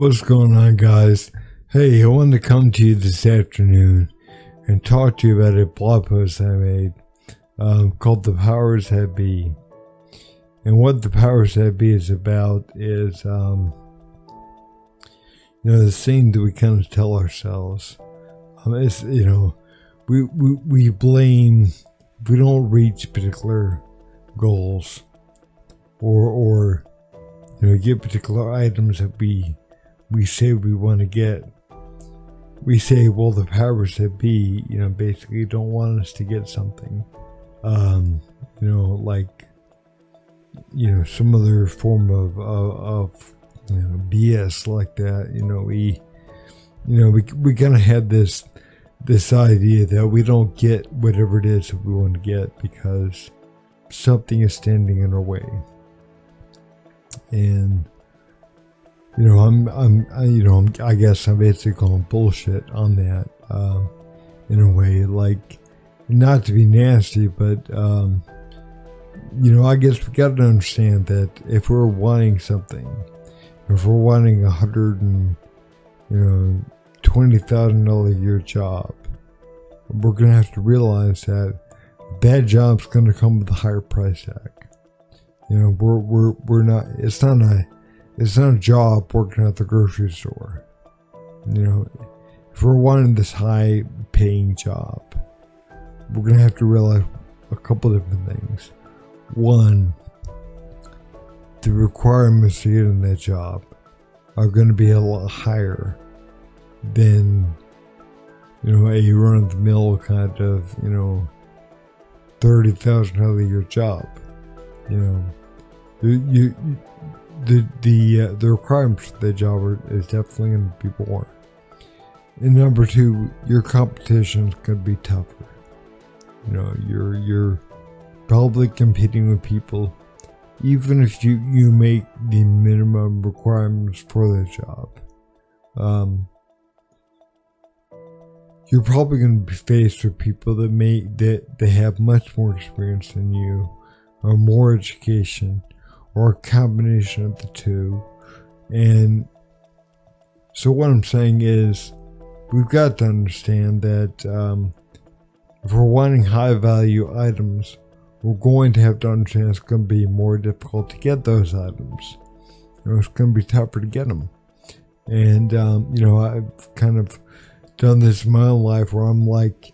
What's going on, guys? Hey, I wanted to come to you this afternoon and talk to you about a blog post I made called The Powers That Be. And what The Powers That Be is about is, the thing that we kind of tell ourselves. It's, we blame, if we don't reach particular goals or get particular items that we say we want to get. We say, well, the powers that be, basically don't want us to get something. Some other form of BS like that. We kind of had this idea that we don't get whatever it is that we want to get because something is standing in our way. And I guess I'm basically calling bullshit on that, in a way, like, not to be nasty, but, I guess we got to understand that if we're wanting something, if we're wanting $120,000 a year job, we're going to have to realize that that job's going to come with a higher price tag. It's not a job working at the grocery store. If we're wanting this high paying job, we're going to have to realize a couple different things. One, the requirements to get in that job are going to be a lot higher than, a run-of-the-mill kind of, $30,000 a year job. The requirements for that job is definitely going to be more. And number two, your competition is going to be tougher. You're probably competing with people, even if you make the minimum requirements for that job. You're probably going to be faced with people that they have much more experience than you, or more education, or a combination of the two. And so what I'm saying is, we've got to understand that if we're wanting high value items, we're going to have to understand it's going to be more difficult to get those items. It's going to be tougher to get them. And, I've kind of done this in my own life where I'm like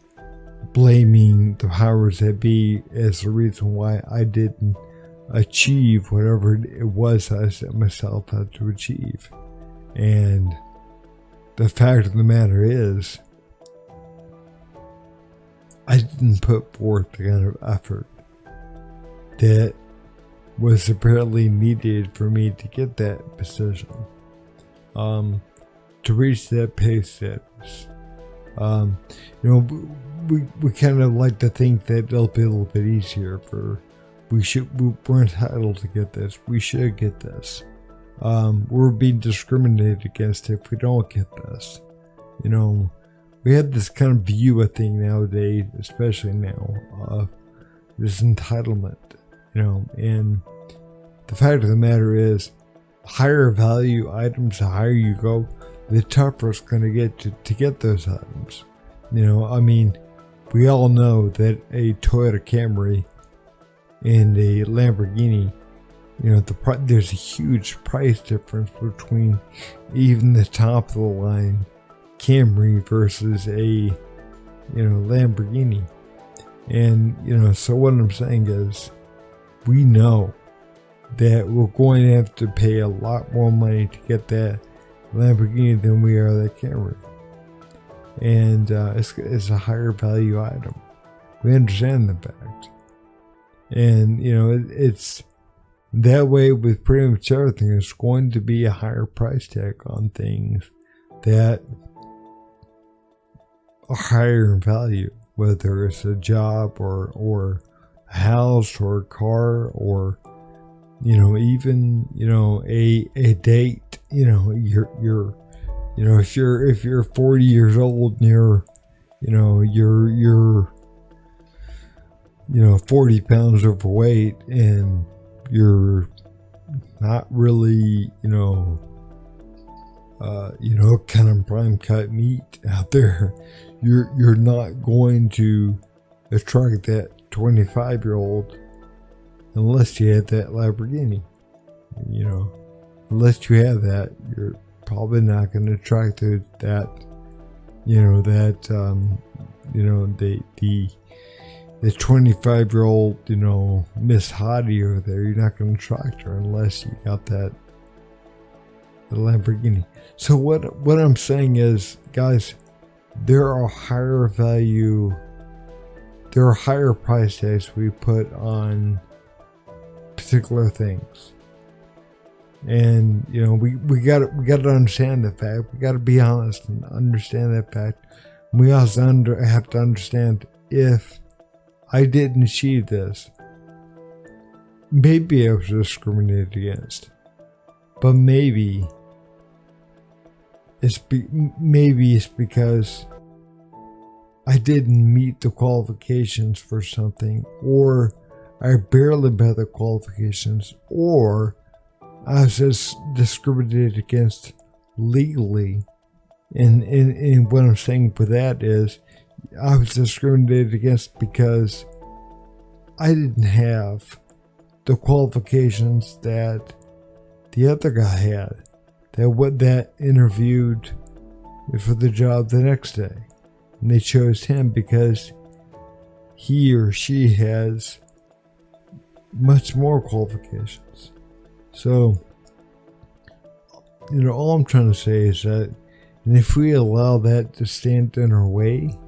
blaming the powers that be as the reason why I didn't achieve whatever it was I set myself out to achieve. And the fact of the matter is, I didn't put forth the kind of effort that was apparently needed for me to get that position, to reach that pay status. We kind of like to think that it'll be a little bit easier we're entitled to get this. We should get this. We're being discriminated against if we don't get this. We have this kind of view of thing nowadays, especially now, of this entitlement. And the fact of the matter is, higher value items, the higher you go, the tougher it's going to get to get those items. We all know that a Toyota Camry and a Lamborghini, there's a huge price difference between even the top of the line Camry versus a, Lamborghini. And, so what I'm saying is, we know that we're going to have to pay a lot more money to get that Lamborghini than we are that Camry. And it's a higher value item. We understand the fact. And, it's that way with pretty much everything. It's going to be a higher price tag on things that are higher in value, whether it's a job or a house or a car or, even, a date. If you're 40 years old and you're 40 pounds overweight and you're not really, kind of prime cut meat out there, you're not going to attract that 25-year-old unless you have that Lamborghini. Unless you have that, you're probably not going to attract the 25-year-old, Miss Hottie over there. You're not going to attract her unless you got the Lamborghini. So what I'm saying is, guys, there are higher price tags we put on particular things. And we got to understand the fact. We got to be honest and understand that fact. We also have to understand, if I didn't achieve this, maybe I was discriminated against, but maybe it's because I didn't meet the qualifications for something, or I barely met the qualifications, or I was just discriminated against legally. And what I'm saying with that is, I was discriminated against because I didn't have the qualifications that the other guy had, that interviewed for the job the next day. And they chose him because he or she has much more qualifications. So, all I'm trying to say is that, and if we allow that to stand in our way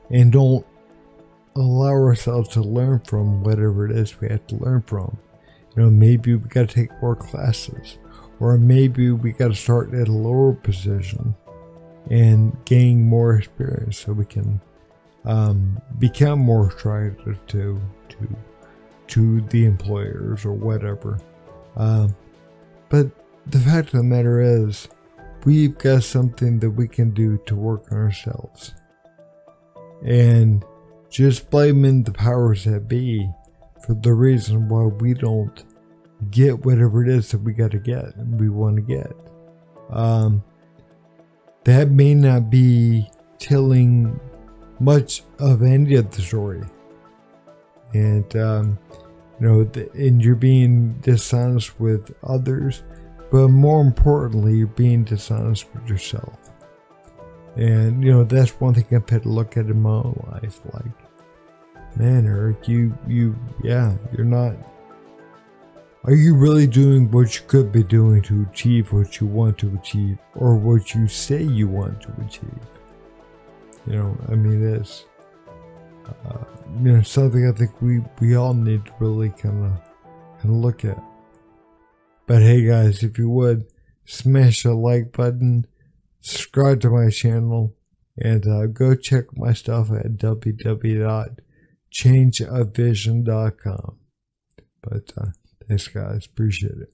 and don't allow ourselves to learn from whatever it is we have to learn from, maybe we got to take more classes, or maybe we got to start at a lower position and gain more experience so we can become more attractive to the employers or whatever. But the fact of the matter is, we've got something that we can do to work on ourselves. And just blaming the powers that be for the reason why we don't get whatever it is that we got to get and we want to get, that may not be telling much of any of the story. And and you're being dishonest with others, but more importantly, you're being dishonest with yourself. And that's one thing I've had to look at in my own life. Like, man, Eric, you're not. Are you really doing what you could be doing to achieve what you want to achieve, or what you say you want to achieve? That's something I think we all need to really kind of look at. But hey, guys, if you would, smash the like button, subscribe to my channel, and go check my stuff at www.changeofvision.com. But thanks, guys. Appreciate it.